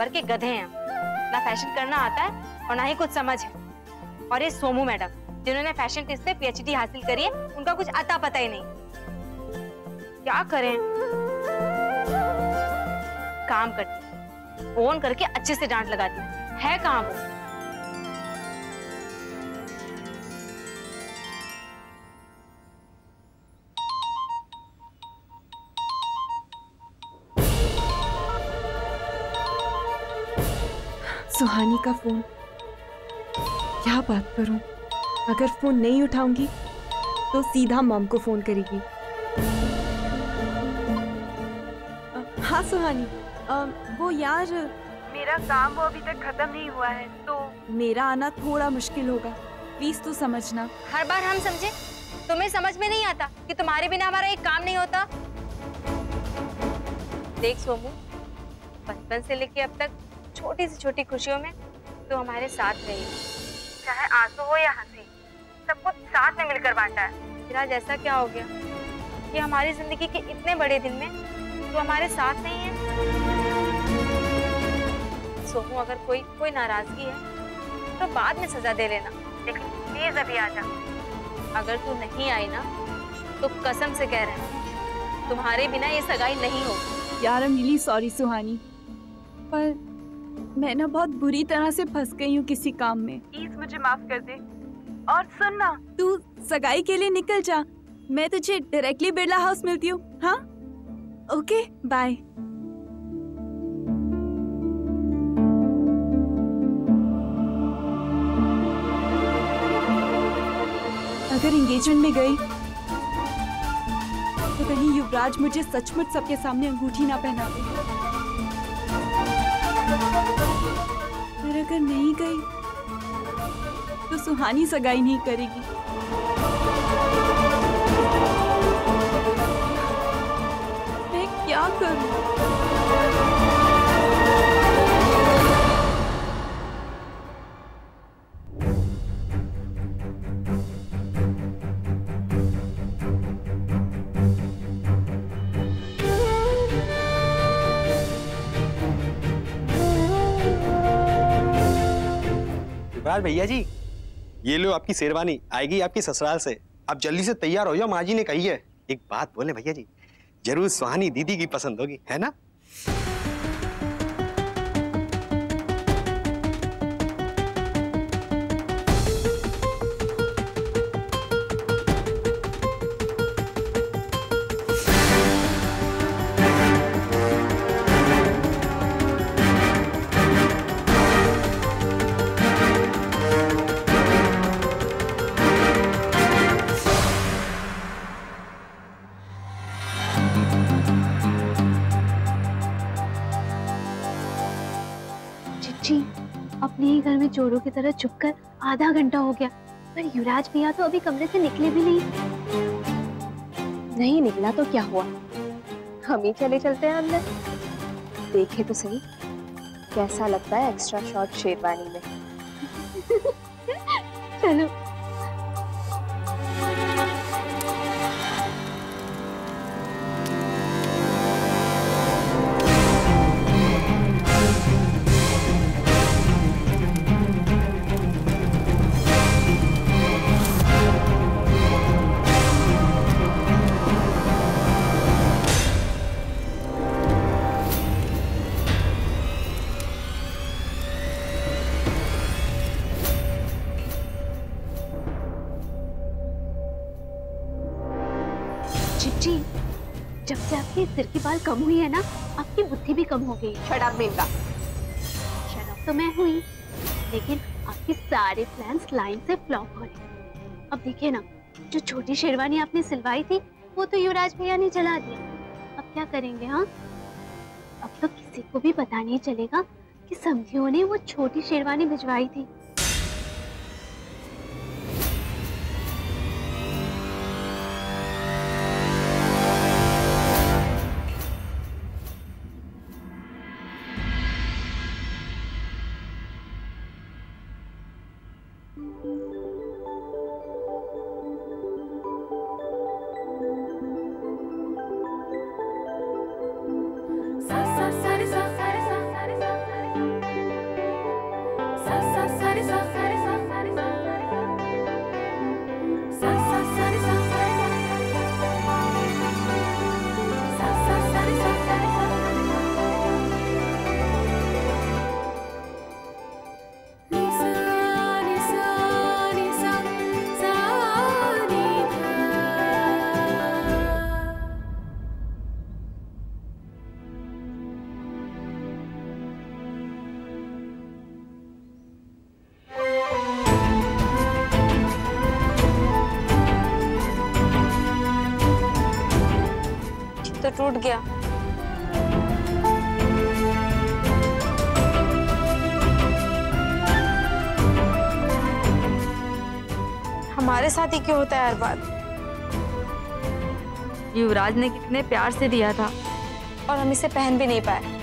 Number के गधे हैं। ना फैशन करना आता है और ना ही कुछ समझ है। और ये सोमू मैडम जिन्होंने फैशन टेस्ट से पीएचडी हासिल करी है, उनका कुछ आता पता ही नहीं। क्या करें? काम करती, फोन करके अच्छे से डांट लगाती है कहाँ वो? सुहानी का फोन। क्या बात करूं? अगर फोन नहीं उठाऊंगी तो सीधा मॉम को फोन करेगी। हाँ सुहानी, वो यार मेरा काम वो अभी तक खत्म नहीं हुआ है, तो मेरा आना थोड़ा मुश्किल होगा। प्लीज तू समझना। हर बार हम समझे? तुम्हें समझ में नहीं आता कि तुम्हारे बिना हमारा एक काम नहीं होता? देख सोमू, बचपन से लेके अब तक छोटी से छोटी खुशियों में तो हमारे साथ रही, चाहे आंसू हो या हंसी, सब कुछ साथ में मिलकर बांटा है। फिर आज ऐसा क्या हो गया कि हमारी जिंदगी के इतने बड़े दिन में तो हमारे साथ नहीं है? सोमू, अगर कोई नाराजगी है तो बाद में सजा दे लेना, लेकिन प्लीज अभी आ जा। अगर तू नहीं आई ना तो कसम से कह रहे हैं तुम्हारे बिना ये सगाई नहीं होगी। यार आई एम रियली सॉरी सुहानी, पर मैं ना बहुत बुरी तरह से फंस गई हूँ किसी काम में। प्लीज मुझे माफ कर दे। और सुन ना, तू सगाई के लिए निकल जा, मैं तुझे डायरेक्टली बिरला हाउस मिलती हूँ। हाँ ओके बाय। अगर एंगेजमेंट में गई तो कहीं युवराज मुझे सचमुच सबके सामने अंगूठी ना पहना दे। और अगर नहीं गई तो सुहानी सगाई नहीं करेगी। मैं क्या करूं? युवराज भैया जी, ये लो आपकी शेरवानी, आएगी आपकी ससुराल से। आप जल्दी से तैयार हो जाओ, माँ जी ने कही है। एक बात बोले भैया जी, जरूर सुहानी दीदी की पसंद होगी, है ना? अपने ही घर में चोरों की तरह छुपकर आधा घंटा हो गया, पर युवराज भैया तो अभी कमरे से निकले भी नहीं निकला तो क्या हुआ, हम ही चले चलते हैं अंदर, देखे तो सही कैसा लगता है एक्स्ट्रा शॉर्ट शेरवानी में। चलो। चिट्ठी, जब से आपके सिर की बाल कम हुई है ना, आपकी बुद्धि भी कम हो गई। शराब मेरा, शराब तो मैं हुई, लेकिन आपके सारे प्लान्स लाइन से फ्लॉप हो रहे। अब देखिए ना, जो छोटी शेरवानी आपने सिलवाई थी वो तो युवराज भैया ने जला दी। अब क्या करेंगे? हाँ, अब तो किसी को भी पता नहीं चलेगा कि समधियों ने वो छोटी शेरवानी भिजवाई थी। तो टूट गया। हमारे साथ ही क्यों होता है हर बार? युवराज ने कितने प्यार से दिया था और हम इसे पहन भी नहीं पाए।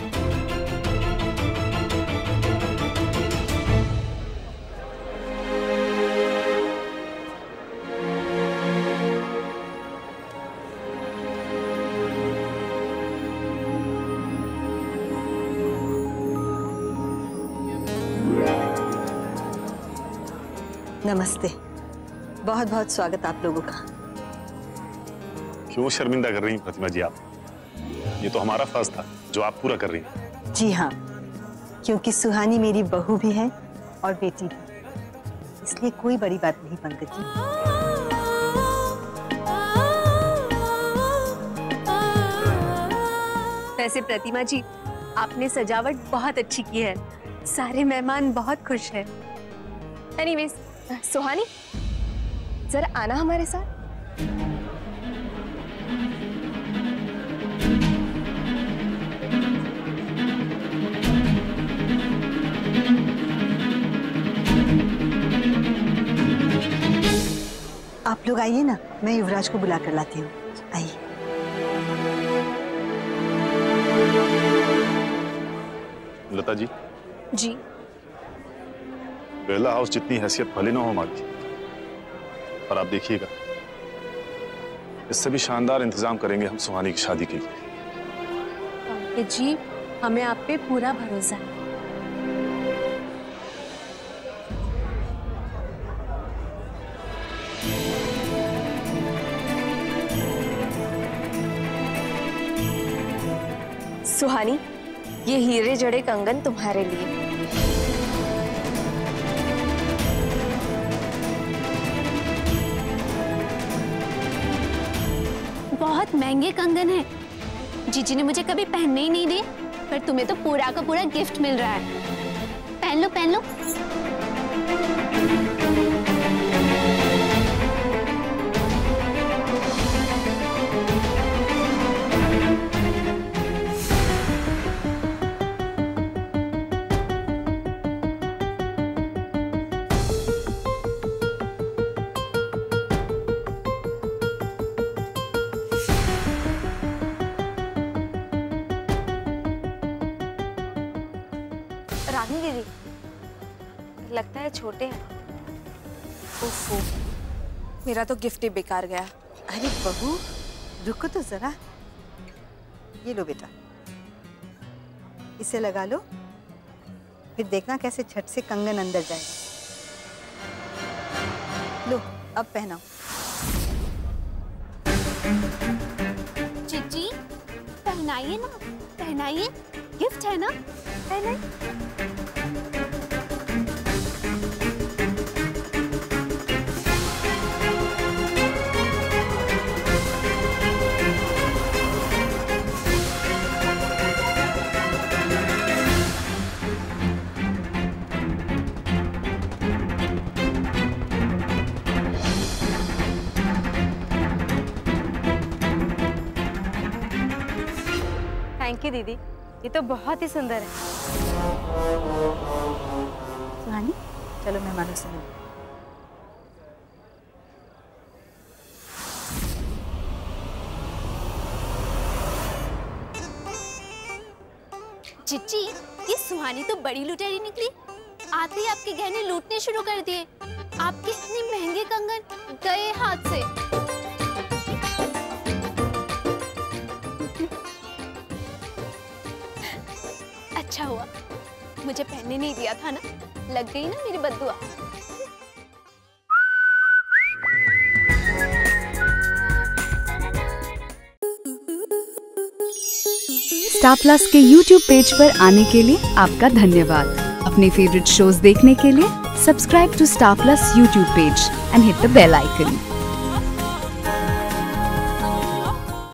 नमस्ते, बहुत बहुत स्वागत आप लोगों का। क्यों शर्मिंदा कर रही हैं प्रतिमा जी आप? ये तो हमारा फर्ज था जो आप पूरा कर रही हैं। जी हाँ, क्योंकि सुहानी मेरी बहू भी है और बेटी भी, इसलिए कोई बड़ी बात नहीं पंकज जी। वैसे प्रतिमा जी, आपने सजावट बहुत अच्छी की है, सारे मेहमान बहुत खुश हैं। एनीवेज, सुहानी जरा आना हमारे साथ। आप लोग आइए ना, मैं युवराज को बुला कर लाती हूँ। आइए। लता जी। जी। बेला हाउस जितनी हैसियत भले ना हो हमारी, पर आप देखिएगा इससे भी शानदार इंतजाम करेंगे हम सुहानी की शादी के लिए। जी, हमें आप पे पूरा भरोसा है। सुहानी, ये हीरे जड़े कंगन तुम्हारे लिए। बहुत महंगे कंगन हैं। जीजी ने मुझे कभी पहनने ही नहीं दिए, पर तुम्हें तो पूरा का पूरा गिफ्ट मिल रहा है। पहन लो, पहन लो। रानी दीदी, लगता है छोटे हैं। ओफो, मेरा तो गिफ्ट ही बेकार गया। अरे बहू, रुको तो जरा। ये लो बेटा, इसे लगा लो, फिर देखना कैसे झट से कंगन अंदर जाएगा। लो, अब पहनाओ। जीजी, पहनाइए ना, पहनाइए, गिफ्ट है ना, पहनाइए। थैंक यू दीदी, ये तो बहुत ही सुंदर है। सुहानी, चलो मेहमानों से मिलो। जीजी, ये सुहानी तो बड़ी लुटेरी निकली। आते ही आपके गहने लूटने शुरू कर दिए। आपके इतने महंगे कंगन गए हाथ से। अच्छा हुआ मुझे पहनने नहीं दिया था ना, लग गई ना मेरी बद्दुआ। स्टार प्लस के YouTube पेज पर आने के लिए आपका धन्यवाद। अपने फेवरेट शोज देखने के लिए subscribe to Star Plus YouTube page and hit the bell icon.